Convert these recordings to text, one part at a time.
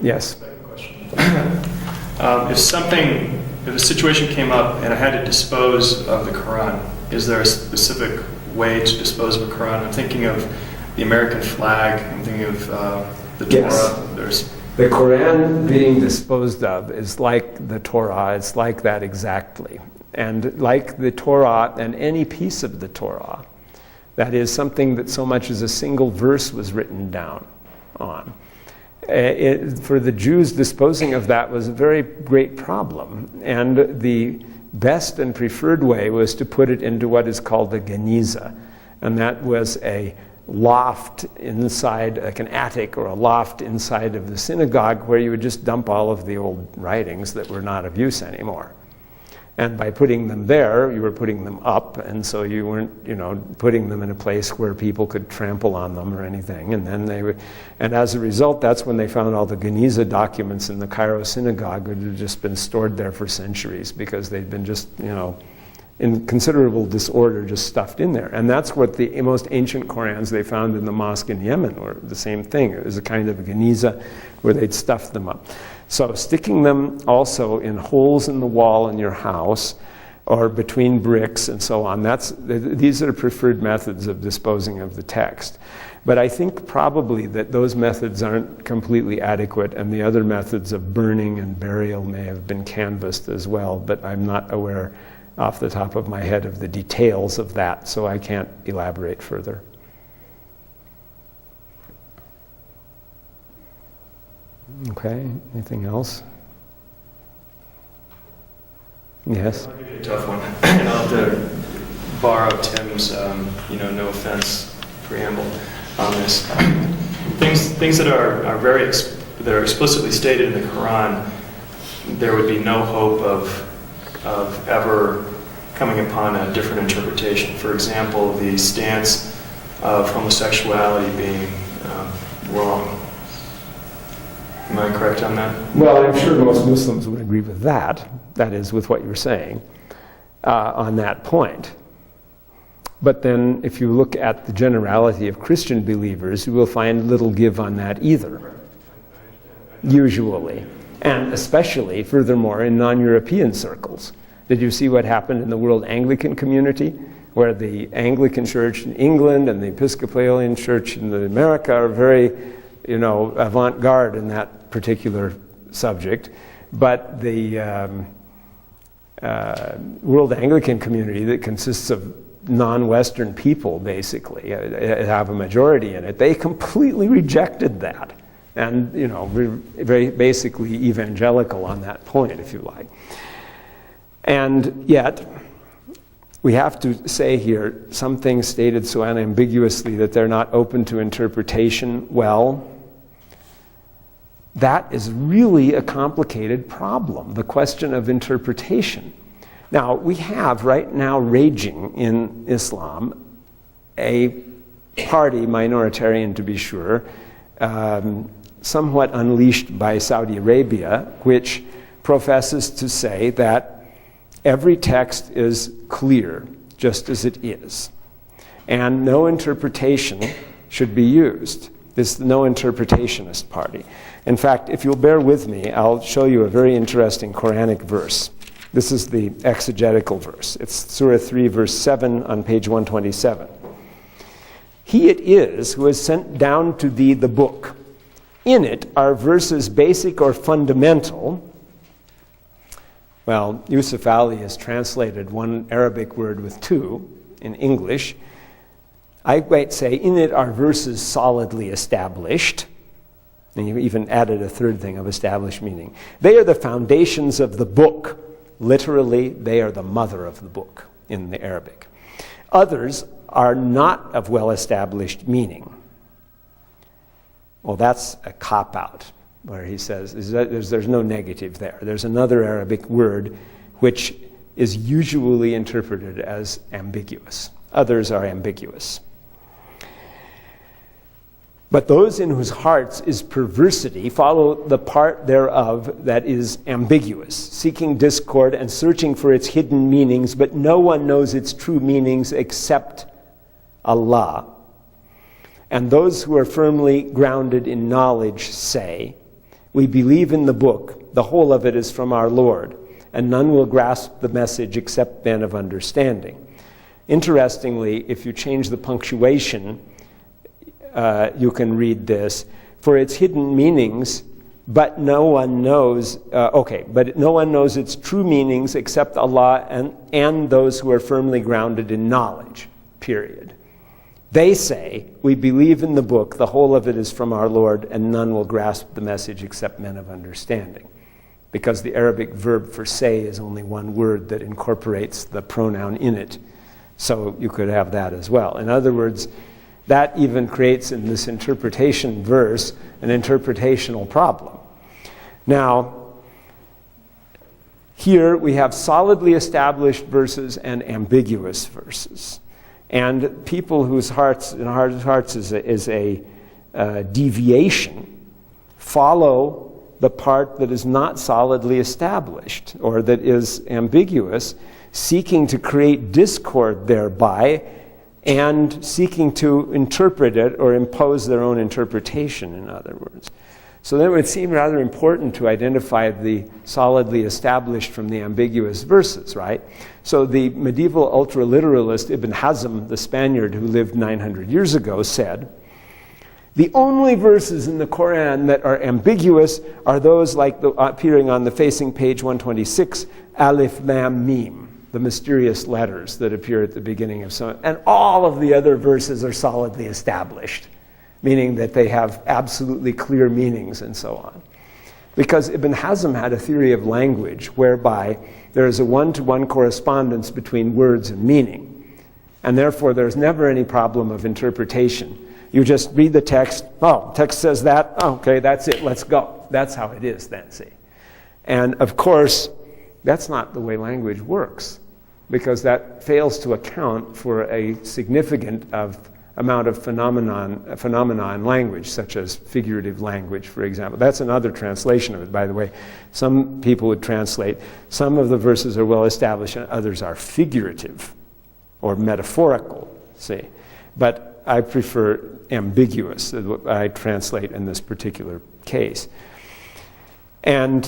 Yes. Second question. If a situation came up and I had to dispose of the Quran, is there a specific way to dispose of a Quran? I'm thinking of the American flag. I'm thinking of the Torah. Yes. The Quran being disposed of is like the Torah. It's like that exactly. And like the Torah and any piece of the Torah, that is something that so much as a single verse was written down on. For the Jews, disposing of that was a very great problem. And the best and preferred way was to put it into what is called a geniza. And that was a loft inside, like an attic or a loft inside of the synagogue, where you would just dump all of the old writings that were not of use anymore. And by putting them there, you were putting them up, and so you weren't, putting them in a place where people could trample on them or anything. And then and as a result, that's when they found all the Geniza documents in the Cairo synagogue, which had just been stored there for centuries because they'd been just, in considerable disorder, just stuffed in there. And that's what the most ancient Qurans they found in the mosque in Yemen were the same thing. It was a kind of a Geniza where they'd stuffed them up. So sticking them also in holes in the wall in your house or between bricks and so on, these are preferred methods of disposing of the text. But I think probably that those methods aren't completely adequate, and the other methods of burning and burial may have been canvassed as well, but I'm not aware off the top of my head of the details of that, so I can't elaborate further. Okay, anything else? Yes? I'll give you a tough one. And I'll have to borrow Tim's, no offense preamble on this. Things that are explicitly stated in the Quran, there would be no hope of ever coming upon a different interpretation. For example, the stance of homosexuality being wrong. Am I correct on that? Well, I'm sure most Muslims would agree with that is, with what you're saying on that point. But then if you look at the generality of Christian believers, you will find little give on that either, usually. And especially, furthermore, in non-European circles. Did you see what happened in the World Anglican community, where the Anglican Church in England and the Episcopalian Church in America are very avant-garde in that particular subject, but the World Anglican community that consists of non-Western people, basically, have a majority in it, they completely rejected that, and very basically evangelical on that point, if you like. And yet, we have to say here, some things stated so unambiguously that they're not open to interpretation. Well, that is really a complicated problem, the question of interpretation. Now, we have right now raging in Islam a party, minoritarian to be sure, somewhat unleashed by Saudi Arabia, which professes to say that every text is clear, just as it is, and no interpretation should be used. This is the no-interpretationist party. In fact, if you'll bear with me, I'll show you a very interesting Quranic verse. This is the exegetical verse. It's Surah 3, verse 7 on page 127. He it is who has sent down to thee the book. In it are verses basic or fundamental. Well, Yusuf Ali has translated one Arabic word with two in English. I might say, in it are verses solidly established. And you even added a third thing of established meaning. They are the foundations of the book. Literally, they are the mother of the book in the Arabic. Others are not of well-established meaning. Well, that's a cop-out, where he says there's no negative there. There's another Arabic word which is usually interpreted as ambiguous. Others are ambiguous. But those in whose hearts is perversity follow the part thereof that is ambiguous, seeking discord and searching for its hidden meanings, but no one knows its true meanings except Allah. And those who are firmly grounded in knowledge say, We believe in the book. The whole of it is from our Lord, and none will grasp the message except men of understanding. Interestingly, if you change the punctuation, you can read this, for its hidden meanings, but no one knows, but no one knows its true meanings except Allah and those who are firmly grounded in knowledge, period. They say, we believe in the book, the whole of it is from our Lord, and none will grasp the message except men of understanding. Because the Arabic verb for say is only one word that incorporates the pronoun in it. So you could have that as well. In other words, that even creates in this interpretation verse an interpretational problem. Now, here we have solidly established verses and ambiguous verses. And people whose hearts is a deviation follow the part that is not solidly established or that is ambiguous, seeking to create discord thereby and seeking to interpret it or impose their own interpretation, in other words. So then it would seem rather important to identify the solidly established from the ambiguous verses, right? So the medieval ultraliteralist Ibn Hazm, the Spaniard who lived 900 years ago, said, the only verses in the Quran that are ambiguous are those like appearing on the facing page 126, Alif Lam Mim, the mysterious letters that appear at the beginning of some, and all of the other verses are solidly established, meaning that they have absolutely clear meanings and so on. Because Ibn Hazm had a theory of language whereby there is a one-to-one correspondence between words and meaning, and therefore there's never any problem of interpretation. You just read the text, text says that, okay, that's it, let's go. That's how it is then, see. And of course, that's not the way language works, because that fails to account for a significant amount of phenomena in language, such as figurative language, for example. That's another translation of it, by the way. Some people would translate, some of the verses are well established and others are figurative or metaphorical, see. But I prefer ambiguous, is what I translate in this particular case. And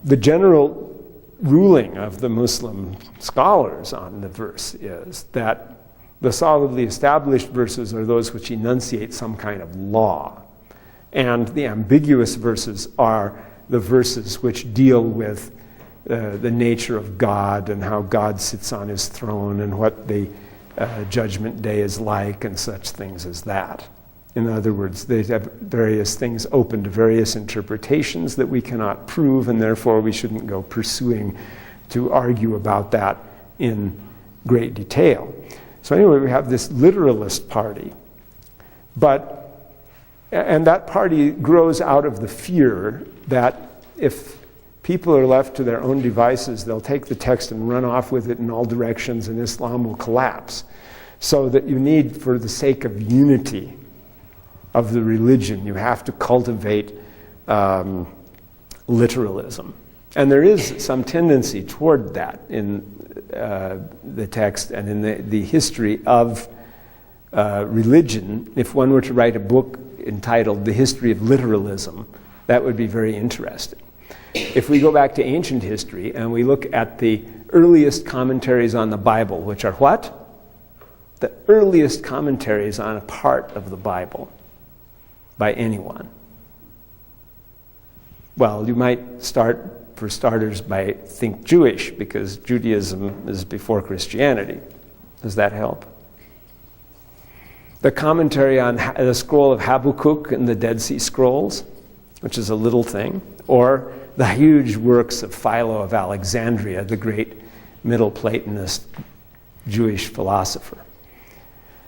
the general ruling of the Muslim scholars on the verse is that the solidly established verses are those which enunciate some kind of law. And the ambiguous verses are the verses which deal with the nature of God and how God sits on his throne and what the judgment day is like and such things as that. In other words, they have various things open to various interpretations that we cannot prove, and therefore we shouldn't go pursuing to argue about that in great detail. So anyway, we have this literalist party, and that party grows out of the fear that if people are left to their own devices, they'll take the text and run off with it in all directions and Islam will collapse. So that you need, for the sake of unity of the religion, you have to cultivate literalism. And there is some tendency toward that in the text and in the history of religion. If one were to write a book entitled The History of Literalism, that would be very interesting. If we go back to ancient history and we look at the earliest commentaries on the Bible, which are what? The earliest commentaries on a part of the Bible by anyone. Well, you might start, for starters, by think Jewish, because Judaism is before Christianity. Does that help? The commentary on the scroll of Habakkuk in the Dead Sea Scrolls, which is a little thing, or the huge works of Philo of Alexandria, the great Middle Platonist Jewish philosopher.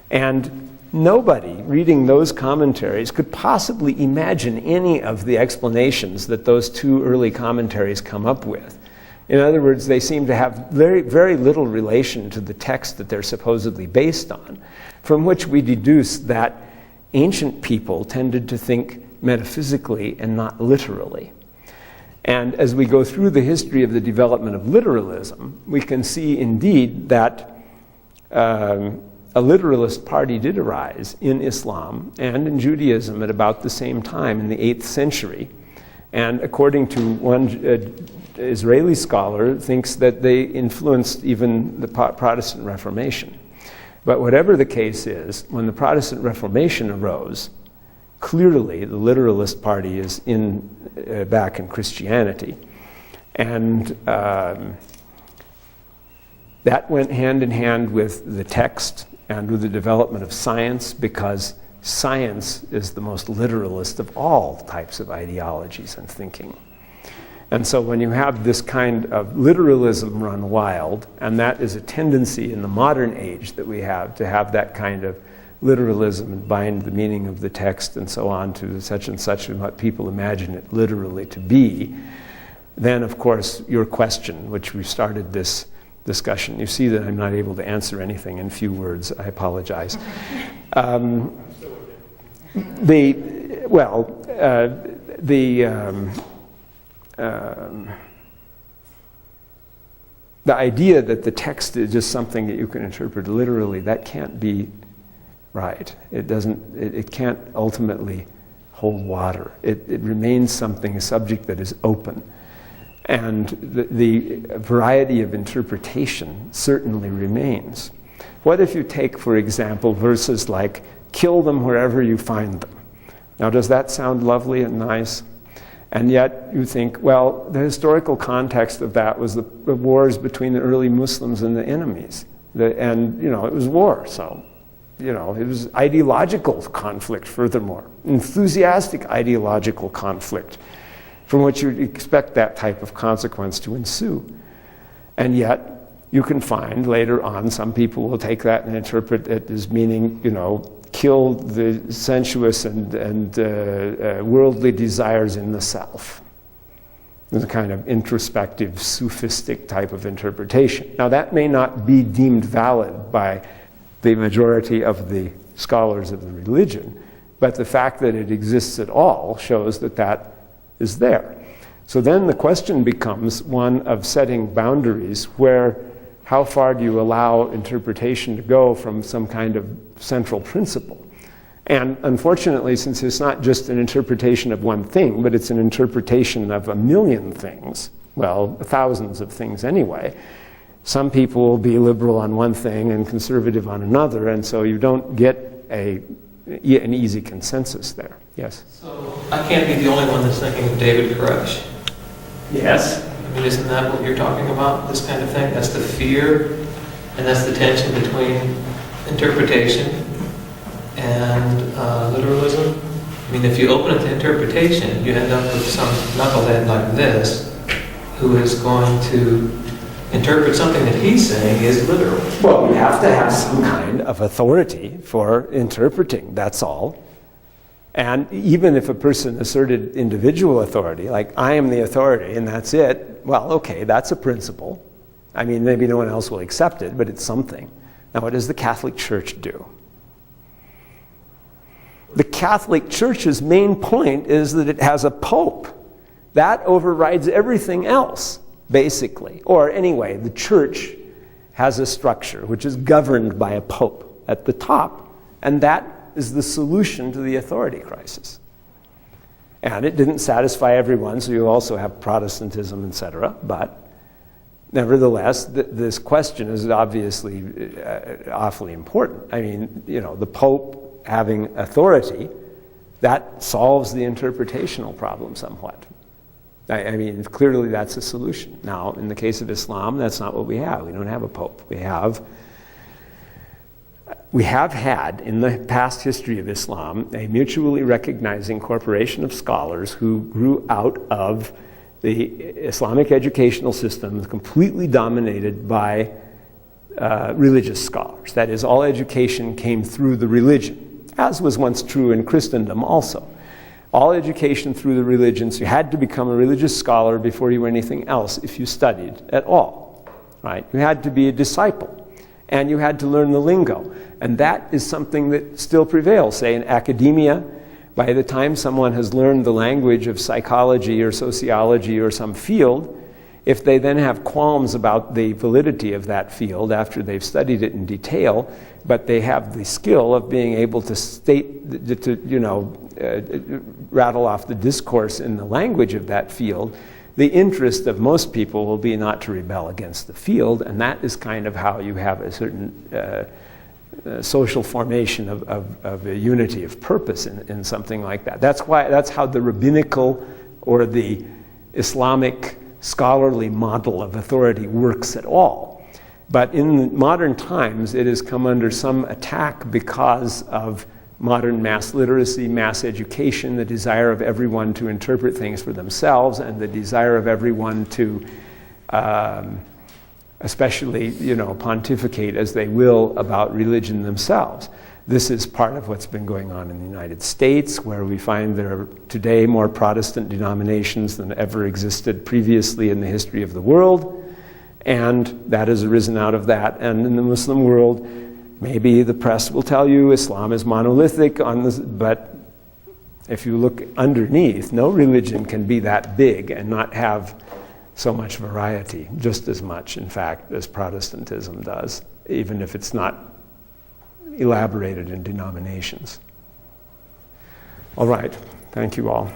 And nobody reading those commentaries could possibly imagine any of the explanations that those two early commentaries come up with. In other words, they seem to have very, very little relation to the text that they're supposedly based on, from which we deduce that ancient people tended to think metaphysically and not literally. And as we go through the history of the development of literalism, we can see indeed that a literalist party did arise in Islam and in Judaism at about the same time in the 8th century. And according to one Israeli scholar, thinks that they influenced even the Protestant Reformation. But whatever the case is, when the Protestant Reformation arose, clearly the literalist party is back in Christianity. And that went hand in hand with the text and with the development of science, because science is the most literalist of all types of ideologies and thinking. And so when you have this kind of literalism run wild, and that is a tendency in the modern age that we have to have that kind of literalism and bind the meaning of the text and so on to such and such and what people imagine it literally to be, then of course your question, which we started this discussion, you see that I'm not able to answer anything in few words, I apologize. The idea that the text is just something that you can interpret literally, that can't be right. It can't ultimately hold water. It remains something, a subject that is open. And the variety of interpretation certainly remains. What if you take, for example, verses like, kill them wherever you find them? Now, does that sound lovely and nice? And yet you think, well, the historical context of that was the wars between the early Muslims and the enemies. And, it was war, so, it was ideological conflict, furthermore. Enthusiastic ideological conflict, from which you'd expect that type of consequence to ensue. And yet, you can find later on, some people will take that and interpret it as meaning, kill the sensuous and worldly desires in the self. It's a kind of introspective, sophistic type of interpretation. Now, that may not be deemed valid by the majority of the scholars of the religion, but the fact that it exists at all shows that that is there. So then the question becomes one of setting boundaries where how far do you allow interpretation to go from some kind of central principle? And unfortunately, since it's not just an interpretation of one thing, but it's an interpretation of a million things, well, thousands of things anyway, some people will be liberal on one thing and conservative on another, and so you don't get an easy consensus there. Yes? So I can't be the only one that's thinking of David Koresh. Yes. I mean, isn't that what you're talking about, this kind of thing? That's the fear, and that's the tension between interpretation and literalism. I mean, if you open it to interpretation, you end up with some knucklehead like this, who is going to interpret something that he's saying is literal. Well, we have to have some kind of authority for interpreting, that's all. And even if a person asserted individual authority, like I am the authority and that's it, well, okay, that's a principle. I mean, maybe no one else will accept it, but it's something. Now, what does the Catholic Church do? The Catholic Church's main point is that it has a pope. That overrides everything else, basically. Or anyway, the church has a structure which is governed by a pope at the top, and that is the solution to the authority crisis. And it didn't satisfy everyone, so you also have Protestantism, etc. But nevertheless, this question is obviously awfully important. I mean, the Pope having authority, that solves the interpretational problem somewhat. I mean, clearly that's a solution. Now, in the case of Islam, that's not what we have. We don't have a Pope. We have had, in the past history of Islam, a mutually recognizing corporation of scholars who grew out of the Islamic educational system completely dominated by religious scholars. That is, all education came through the religion, as was once true in Christendom also. All education through the religions, you had to become a religious scholar before you were anything else if you studied at all, right? You had to be a disciple. And you had to learn the lingo. And that is something that still prevails. Say in academia, by the time someone has learned the language of psychology or sociology or some field, if they then have qualms about the validity of that field after they've studied it in detail, but they have the skill of being able to state, rattle off the discourse in the language of that field, the interest of most people will be not to rebel against the field, and that is kind of how you have a certain social formation of a unity of purpose in something like that. That's how the rabbinical or the Islamic scholarly model of authority works at all. But in modern times, it has come under some attack because of modern mass literacy, mass education, the desire of everyone to interpret things for themselves, and the desire of everyone to especially, pontificate as they will about religion themselves. This is part of what's been going on in the United States, where we find there are today more Protestant denominations than ever existed previously in the history of the world, and that has arisen out of that. And in the Muslim world, maybe the press will tell you Islam is monolithic, but if you look underneath, no religion can be that big and not have so much variety, just as much, in fact, as Protestantism does, even if it's not elaborated in denominations. All right, thank you all.